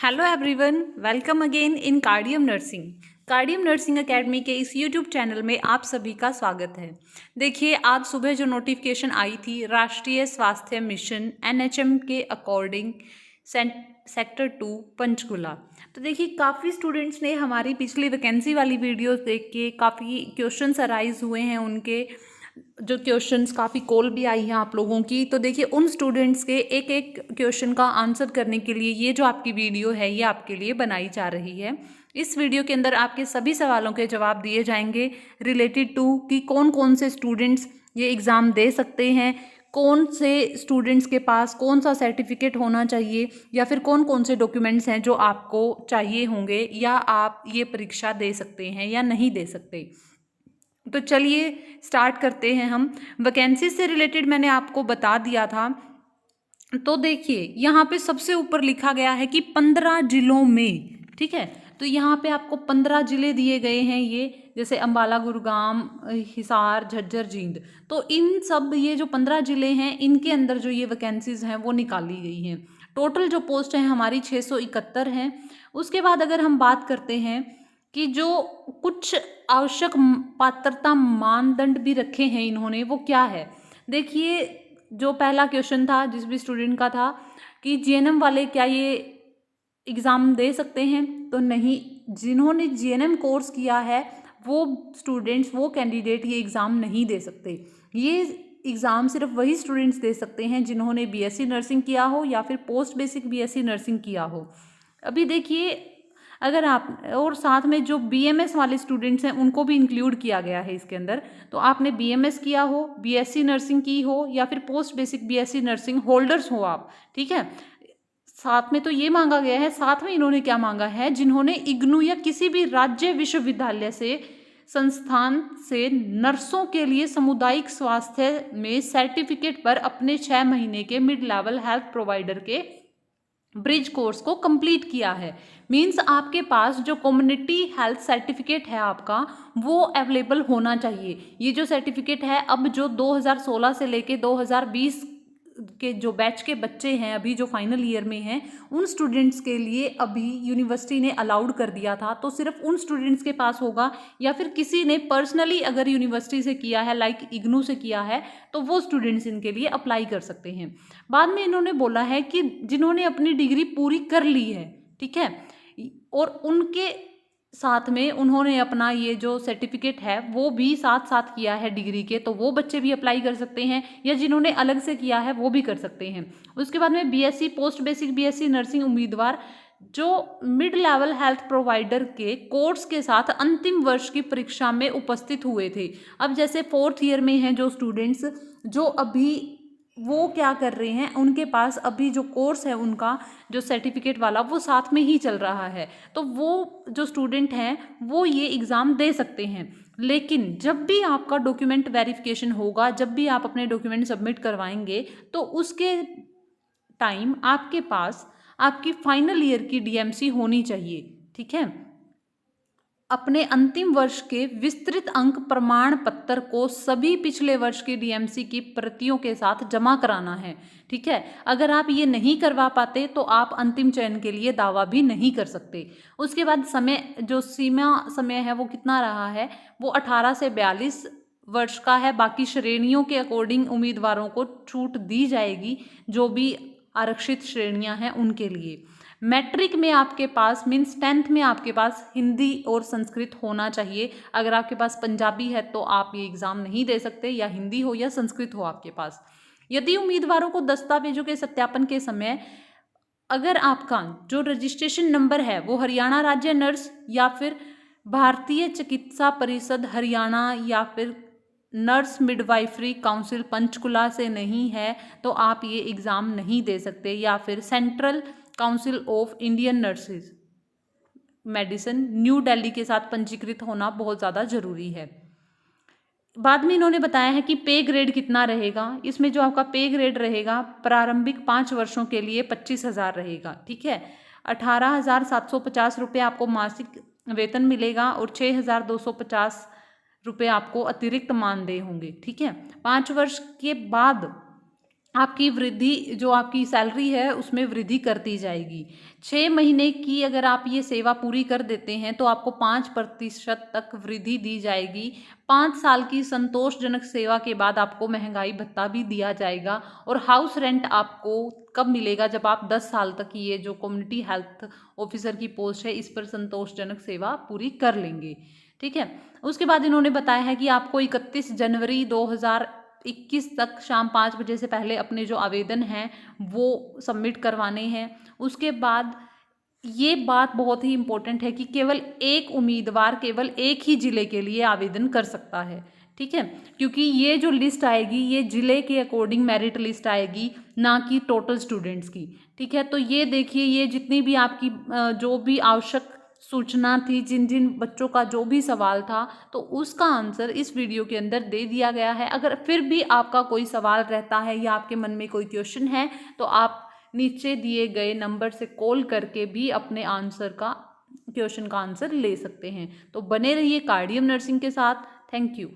Hello everyone, welcome again in cardium nursing. Cardium nursing academy के इस YouTube channel में आप सभी का स्वागत है। देखिए, आज सुबह जो नोटिफिकेशन आई थी राष्ट्रीय स्वास्थ्य मिशन एनएचएम के अकॉर्डिंग सेक्टर 2 पंचकुला, तो देखिए काफ़ी स्टूडेंट्स ने हमारी पिछली वैकेंसी वाली वीडियोस देख के काफ़ी क्वेश्चंस अराइज हुए हैं। उनके जो क्वेश्चंस काफ़ी कॉल भी आई हैं आप लोगों की, तो देखिए उन स्टूडेंट्स के एक एक क्वेश्चन का आंसर करने के लिए ये जो आपकी वीडियो है ये आपके लिए बनाई जा रही है। इस वीडियो के अंदर आपके सभी सवालों के जवाब दिए जाएंगे रिलेटेड टू कि कौन कौन से स्टूडेंट्स ये एग्ज़ाम दे सकते हैं, कौन से स्टूडेंट्स के पास कौन सा सर्टिफिकेट होना चाहिए, या फिर कौन कौन से डॉक्यूमेंट्स हैं जो आपको चाहिए होंगे, या आप ये परीक्षा दे सकते हैं या नहीं दे सकते। तो चलिए स्टार्ट करते हैं हम। वैकेंसी से रिलेटेड मैंने आपको बता दिया था। तो देखिए यहाँ पे सबसे ऊपर लिखा गया है कि 15 जिलों में, ठीक है। तो यहाँ पे आपको 15 जिले दिए गए हैं, ये जैसे अंबाला, गुरुग्राम, हिसार, झज्जर, जींद। तो इन सब ये जो 15 जिले हैं इनके अंदर जो ये वैकेंसीज हैं वो निकाली गई हैं। टोटल जो पोस्ट हैं हमारी 671 हैं। उसके बाद अगर हम बात करते हैं कि जो कुछ आवश्यक पात्रता मानदंड भी रखे हैं इन्होंने, वो क्या है। देखिए, जो पहला क्वेश्चन था जिस भी स्टूडेंट का था कि जीएनएम वाले क्या ये एग्ज़ाम दे सकते हैं, तो नहीं। जिन्होंने जीएनएम कोर्स किया है वो स्टूडेंट्स, वो कैंडिडेट ये एग्ज़ाम नहीं दे सकते। ये एग्ज़ाम सिर्फ वही स्टूडेंट्स दे सकते हैं जिन्होंने बीएससी नर्सिंग किया हो या फिर पोस्ट बेसिक बीएससी नर्सिंग किया हो। अभी देखिए, अगर आप और साथ में जो बीएमएस वाले स्टूडेंट्स हैं उनको भी इंक्लूड किया गया है इसके अंदर। तो आपने बीएमएस किया हो, बीएससी नर्सिंग की हो, या फिर post basic BSc nursing holders हो आप, ठीक है। साथ में तो ये मांगा गया है, साथ में इन्होंने क्या मांगा है, जिन्होंने इग्नू या किसी भी राज्य विश्वविद्यालय से संस्थान से नर्सों के लिए सामुदायिक स्वास्थ्य में सर्टिफिकेट पर अपने 6 महीने के मिड लेवल हेल्थ प्रोवाइडर के ब्रिज कोर्स को कंप्लीट किया है। मींस आपके पास जो कम्युनिटी हेल्थ सर्टिफिकेट है आपका, वो अवेलेबल होना चाहिए। ये जो सर्टिफिकेट है अब जो 2016 से लेके 2020 के जो बैच के बच्चे हैं अभी जो फाइनल ईयर में हैं, उन स्टूडेंट्स के लिए अभी यूनिवर्सिटी ने अलाउड कर दिया था। तो सिर्फ उन स्टूडेंट्स के पास होगा, या फिर किसी ने पर्सनली अगर यूनिवर्सिटी से किया है, लाइक इग्नू से किया है, तो वो स्टूडेंट्स इनके लिए अप्लाई कर सकते हैं। बाद में इन्होंने बोला है कि जिन्होंने अपनी डिग्री पूरी कर ली है, ठीक है, और उनके साथ में उन्होंने अपना ये जो सर्टिफिकेट है वो भी साथ साथ किया है डिग्री के, तो वो बच्चे भी अप्लाई कर सकते हैं, या जिन्होंने अलग से किया है वो भी कर सकते हैं। उसके बाद में BSc post basic BSc nursing उम्मीदवार जो मिड लेवल हेल्थ प्रोवाइडर के कोर्स के साथ अंतिम वर्ष की परीक्षा में उपस्थित हुए थे। अब जैसे 4th ईयर में हैं जो स्टूडेंट्स, जो अभी वो क्या कर रहे हैं, उनके पास अभी जो कोर्स है उनका जो सर्टिफिकेट वाला वो साथ में ही चल रहा है, तो वो जो स्टूडेंट हैं वो ये एग्ज़ाम दे सकते हैं। लेकिन जब भी आपका डॉक्यूमेंट वेरिफिकेशन होगा, जब भी आप अपने डॉक्यूमेंट सबमिट करवाएंगे, तो उसके टाइम आपके पास आपकी फाइनल ईयर की डीएमसी होनी चाहिए, ठीक है। अपने अंतिम वर्ष के विस्तृत अंक प्रमाण पत्र को सभी पिछले वर्ष की डीएमसी की प्रतियों के साथ जमा कराना है, ठीक है। अगर आप ये नहीं करवा पाते तो आप अंतिम चयन के लिए दावा भी नहीं कर सकते। उसके बाद समय, जो सीमा समय है वो कितना रहा है, वो 18 से 42 वर्ष का है। बाकी श्रेणियों के अकॉर्डिंग उम्मीदवारों को छूट दी जाएगी, जो भी आरक्षित श्रेणियां हैं उनके लिए। मैट्रिक में आपके पास मीन्स 10th में आपके पास हिंदी और संस्कृत होना चाहिए। अगर आपके पास पंजाबी है तो आप ये एग्ज़ाम नहीं दे सकते, या हिंदी हो या संस्कृत हो आपके पास। यदि उम्मीदवारों को दस्तावेजों के सत्यापन के समय अगर आपका जो रजिस्ट्रेशन नंबर है वो हरियाणा राज्य नर्स या फिर भारतीय चिकित्सा परिषद हरियाणा या फिर नर्स मिडवाइफरी काउंसिल पंचकुला से नहीं है, तो आप ये एग्ज़ाम नहीं दे सकते। या फिर central council of Indian nurses medicine new Delhi के साथ पंजीकृत होना बहुत ज़्यादा ज़रूरी है। बाद में इन्होंने बताया है कि पे ग्रेड कितना रहेगा। इसमें जो आपका पे ग्रेड रहेगा प्रारंभिक 5 वर्षों के लिए 25,000 रहेगा, ठीक है। 18,750 रुपये आपको मासिक वेतन मिलेगा और 6,250 रुपये आपको अतिरिक्त मानदेय होंगे, ठीक है। 5 वर्ष के बाद आपकी वृद्धि, जो आपकी सैलरी है उसमें वृद्धि कर दी जाएगी। 6 महीने की अगर आप ये सेवा पूरी कर देते हैं तो आपको 5% तक वृद्धि दी जाएगी। 5 साल की संतोषजनक सेवा के बाद आपको महंगाई भत्ता भी दिया जाएगा। और हाउस रेंट आपको कब मिलेगा? जब आप 10 साल तक ये जो कम्युनिटी हेल्थ ऑफिसर की पोस्ट है इस पर संतोषजनक सेवा पूरी कर लेंगे। ठीक है। उसके बाद इन्होंने बताया है कि आपको 31 जनवरी 2021 तक शाम 5 बजे से पहले अपने जो आवेदन हैं वो सबमिट करवाने हैं। उसके बाद ये बात बहुत ही इम्पोर्टेंट है कि केवल एक उम्मीदवार केवल एक ही ज़िले के लिए आवेदन कर सकता है। ठीक है, क्योंकि ये जो लिस्ट आएगी ये ज़िले के अकॉर्डिंग मेरिट लिस्ट आएगी, ना कि टोटल स्टूडेंट्स की। ठीक है, तो ये देखिए, ये जितनी भी आपकी जो भी आवश्यक सूचना थी, जिन जिन बच्चों का जो भी सवाल था, तो उसका आंसर इस वीडियो के अंदर दे दिया गया है। अगर फिर भी आपका कोई सवाल रहता है या आपके मन में कोई क्वेश्चन है तो आप नीचे दिए गए नंबर से कॉल करके भी अपने क्वेश्चन का आंसर ले सकते हैं। तो बने रहिए कार्डियम नर्सिंग के साथ। Thank you.